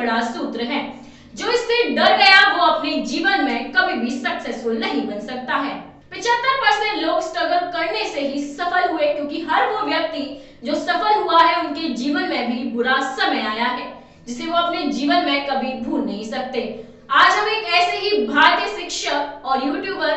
बड़ा सूत्र है। जो इससे डर गया वो अपने जीवन में कभी भी सक्सेसफुल नहीं बन सकता है। 75% लोग स्ट्रगल करने से ही सफल हुए, क्योंकि हर वो व्यक्ति जो सफल हुआ है उनके जीवन में भी बुरा समय आया है जिसे वो अपने जीवन में कभी भूल नहीं सकते। आज हम एक ऐसे ही भारतीय शिक्षक और यूट्यूबर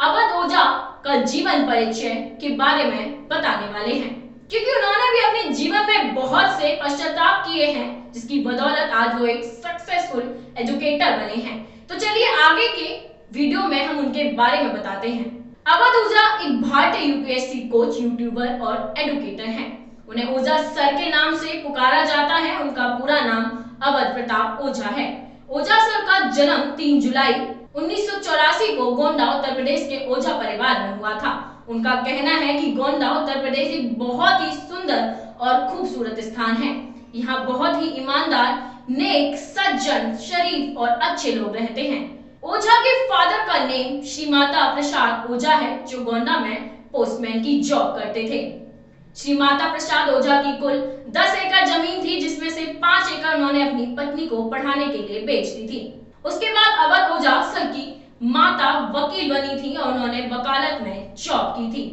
अवध ओझा का जीवन परिचय के बारे में बताने वाले हैं, क्योंकि उन्होंने भी अपने जीवन में बहुत से पश्चाताप किए हैं, जिसकी बदौलत आज वो एक सक्सेसफुल एजुकेटर बने हैं। तो चलिए आगे के वीडियो में हम उनके बारे में बताते हैं। अवध ओझा एक भारतीय यूपीएससी कोच, यूट्यूबर और एजुकेटर हैं। उन्हें ओझा सर के नाम से पुकारा जाता है। उनका पूरा नाम अवध प्रताप ओझा है। ओझा सर का जन्म 3 जुलाई 1984 को गोंडा उत्तर प्रदेश के ओझा परिवार में हुआ था। उनका कहना है कि गोंडा उत्तर प्रदेश एक बहुत ही सुंदर और खूबसूरत स्थान है। यहाँ बहुत ही ईमानदार, नेक, सज्जन, शरीफ और अच्छे लोग रहते हैं। ओझा के फादर का नेम श्री माता प्रसाद ओझा है, जो गोंडा में पोस्टमैन की जॉब करते थे। श्री माता प्रसाद ओझा की कुल 10 एकड़ जमीन थी, जिसमें से 5 एकड़ उन्होंने अपनी पत्नी को पढ़ाने के लिए बेच दी थी। उसके बाद अवध ओझा सर की माता वकील बनी थी और उन्होंने वकालत में जॉब की थी।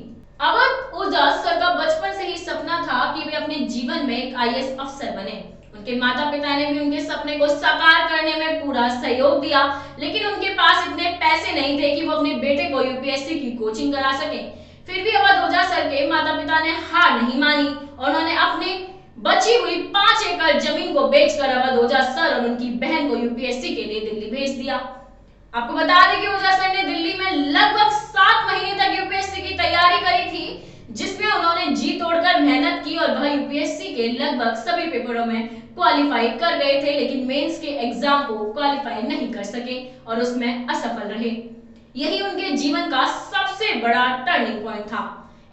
अवध ओझा सर का बचपन से ही सपना था कि वे अपने जीवन में एक आईएएस अफसर बने। उनके माता पिता ने भी उनके सपने को साकार करने में पूरा सहयोग दिया, लेकिन उनके पास इतने पैसे नहीं थे कि वो अपने बेटे को यूपीएससी की कोचिंग करा सके। फिर भी अवध ओझा सर के माता पिता ने हार नहीं मानी और उन्होंने अपनी बची हुई 5 एकड़ जमीन को बेचकर अवध ओझा सर और उनकी बहन को यूपीएससी के लिए दिल्ली भेज दिया। आपको बता दें कि ओझा सर ने दिल्ली में लगभग 7 महीने तक यूपीएससी की तैयारी करी थी, जिसमें उन्होंने जी तोड़कर मेहनत की और वह यूपीएससी के लगभग सभी पेपरों में क्वालिफाई कर गए थे, लेकिन मेंस के एग्जाम को क्वालिफाई नहीं कर सके और उसमें असफल रहे। यही उनके जीवन का सबसे बड़ा टर्निंग पॉइंट था।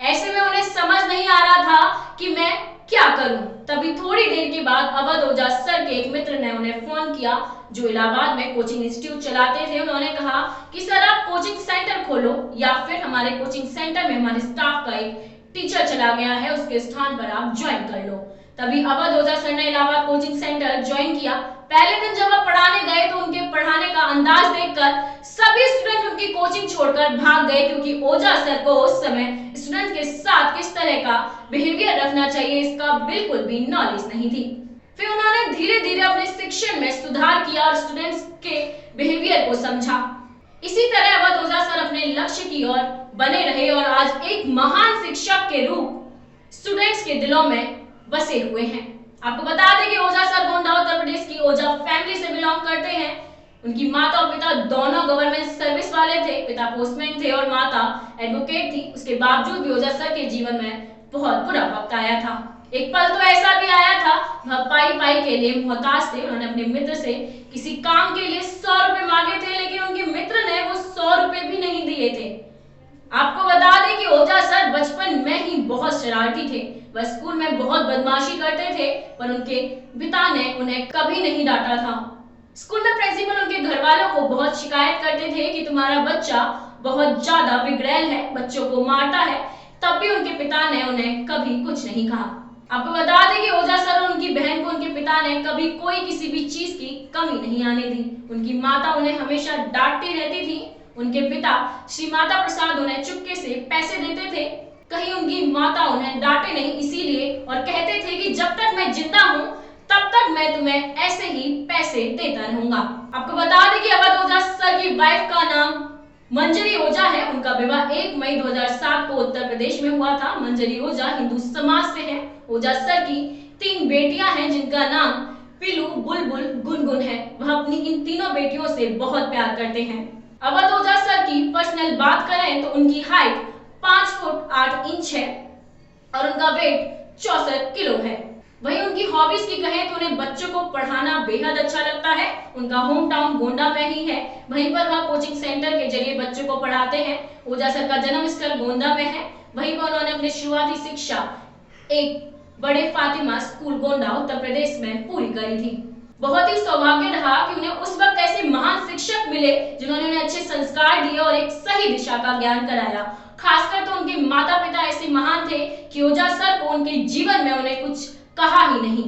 ऐसे में उन्हें समझ नहीं आ रहा था कि मैं क्या करूं। तभी थोड़ी देर के बाद अवध ओझा सर के एक मित्र ने उन्हें फोन किया, जो इलाहाबाद में कोचिंग इंस्टीट्यूट चलाते थे। उन्होंने कहा कि सर आप कोचिंग सेंटर खोलो, या फिर हमारे कोचिंग सेंटर में हमारे स्टाफ का एक टीचर चला गया है, उसके स्थान पर आप ज्वाइन कर लो। तभी अवध ओझा सर ने इलाहाबाद कोचिंग सेंटर ज्वाइन किया। पहले दिन जब वो पढ़ाने गए तो उनके पढ़ाने का अंदाज देखकर सभी स्टूडेंट उनकी कोचिंग छोड़कर भाग गए, क्योंकि ओझा सर को उस समय स्टूडेंट के साथ किस तरह का बिहेवियर रखना चाहिए इसका बिल्कुल भी नॉलेज नहीं थी। फिर उन्होंने धीरे धीरे अपने शिक्षण में सुधार किया और स्टूडेंट्स के बिहेवियर को समझा। इसी तरह अवध ओझा सर अपने लक्ष्य की ओर बने रहे और आज एक महान शिक्षक के रूप स्टूडेंट्स के दिलों में बसे हुए हैं। आपको बता दें कि ओझा सर गोंडा उत्तर प्रदेश की ओझा फैमिली से बिलोंग करते हैं। उनकी माता और पिता दोनों गवर्नमेंट सर्विस वाले थे। पिता पोस्टमैन थे और माता एडवोकेट थी। उसके बावजूद भी ओझा सर के जीवन में बहुत बुरा वक्त आया था। एक पल तो ऐसा भी आया था, वह पाई पाई के लिए मोहताज थे। उन्होंने अपने मित्र से किसी काम के लिए 100 रुपए मांगे थे, लेकिन उनके मित्र ने वो 100 रुपए भी नहीं दिए थे। आपको बता दें कि ओझा सर बचपन में ही बहुत शरारती थे। वह स्कूल में बहुत बदमाशी करते थे, पर उनके पिता ने उन्हें कभी नहीं डांटा था। स्कूल में प्रिंसिपल उनके घर वालों को बहुत शिकायत करते थे कि तुम्हारा बच्चा बहुत ज्यादा बिगड़ैल है, बच्चों को मारता है, तब भी उनके पिता ने उन्हें कभी कुछ नहीं कहा। आपको बता दें कि ओझा सर और उनकी बहन को उनके पिता ने कभी कोई किसी भी चीज की कमी नहीं आने दी। उनकी माता उन्हें हमेशा डांटती रहती थी। उनके पिता श्री माता प्रसाद उन्हें चुपके से पैसे देते थे, कहीं उनकी माता उन्हें डांटे नहीं, इसीलिए, और कहते थे कि जब तक मैं जिंदा हूं तब तक मैं तुम्हें ऐसे ही पैसे देता रहूंगा। आपको बता दें कि अवध ओझा सर की वाइफ का नाम मंजरी ओझा है। उनका विवाह 1 मई 2007 को उत्तर प्रदेश में हुआ था। मंजरी ओझा हिंदू समाज से हैं। ओझा सर की 3 बेटियां हैं, जिनका नाम पिलू, बुलबुल, गुनगुन है। वह अपनी इन तीनों बेटियों से बहुत प्यार करते हैं। अवध ओझा सर की पर्सनल बात करें तो उनकी हाइट 5 फुट 8 इंच है और उनका वेट 64 किलो है। वहीं उनकी हॉबीज की कहें तो उन्हें बच्चों को पढ़ाना बेहद अच्छा लगता है। उनका होम टाउन गोंडा में ही है, वहीं पर वह कोचिंग सेंटर के जरिए बच्चों को पढ़ाते हैं। ओझा सर का जन्म स्थल गोंडा में है, वहीं पर उन्होंने अपनी शुरुआती शिक्षा एक बड़े फातिमा स्कूल गोंडा उत्तर प्रदेश में पूरी करी थी। बहुत ही सौभाग्य रहा कि उन्हें उस वक्त ऐसे महान शिक्षक मिले जिन्होंने उन्हें अच्छे संस्कार दिए और एक सही दिशा का ज्ञान कराया। खासकर तो उनके माता पिता ऐसे महान थे कि ओझा सर को उनके जीवन में उन्हें कुछ कहा ही नहीं।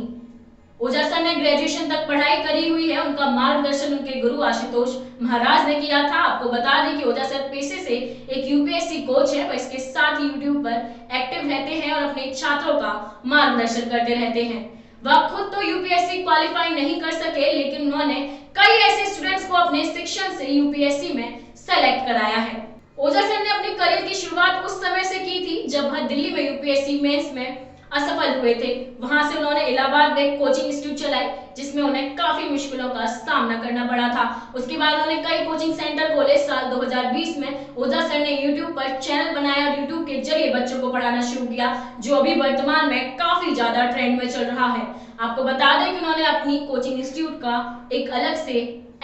ओझा सर ने ग्रेजुएशन तक पढ़ाई करी हुई है। उनका मार्गदर्शन उनके गुरु आशुतोष महाराज ने किया था। आपको बता दें कि ओझा सर पेशे से एक यूपीएससी कोच है, वह इसके साथ यूट्यूब पर एक्टिव रहते हैं और अपने छात्रों का मार्गदर्शन करते रहते हैं। वह खुद तो यूपीएससी क्वालिफाई नहीं कर सके, लेकिन उन्होंने कई ऐसे स्टूडेंट्स को अपने शिक्षण से यूपीएससी में सेलेक्ट कराया है। ओझा सर ने अपने करियर की शुरुआत उस समय से की थी जब वह दिल्ली में यूपीएससी मेंस में असफल हुए थे। वहां से उन्होंने इलाहाबाद में कोचिंग इंस्टीट्यूट चलाई, जिसमें उन्हें काफी मुश्किलों का सामना करना पड़ा था। उसके बाद उन्होंने कई कोचिंग सेंटर खोले। साल 2020 में ओझा सर ने यूट्यूब पर चैनल बनाया और यूट्यूब के जरिए बच्चों को पढ़ाना शुरू किया, जो अभी वर्तमान में काफी ज्यादा ट्रेंड में चल रहा है। आपको बता दें कि उन्होंने अपनी कोचिंग इंस्टीट्यूट का एक अलग से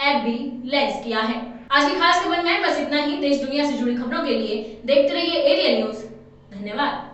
ऐप भी लॉन्च किया है। आज की खास खबर में बस इतना ही। देश दुनिया से जुड़ी खबरों के लिए देखते रहिए एरियल न्यूज। धन्यवाद।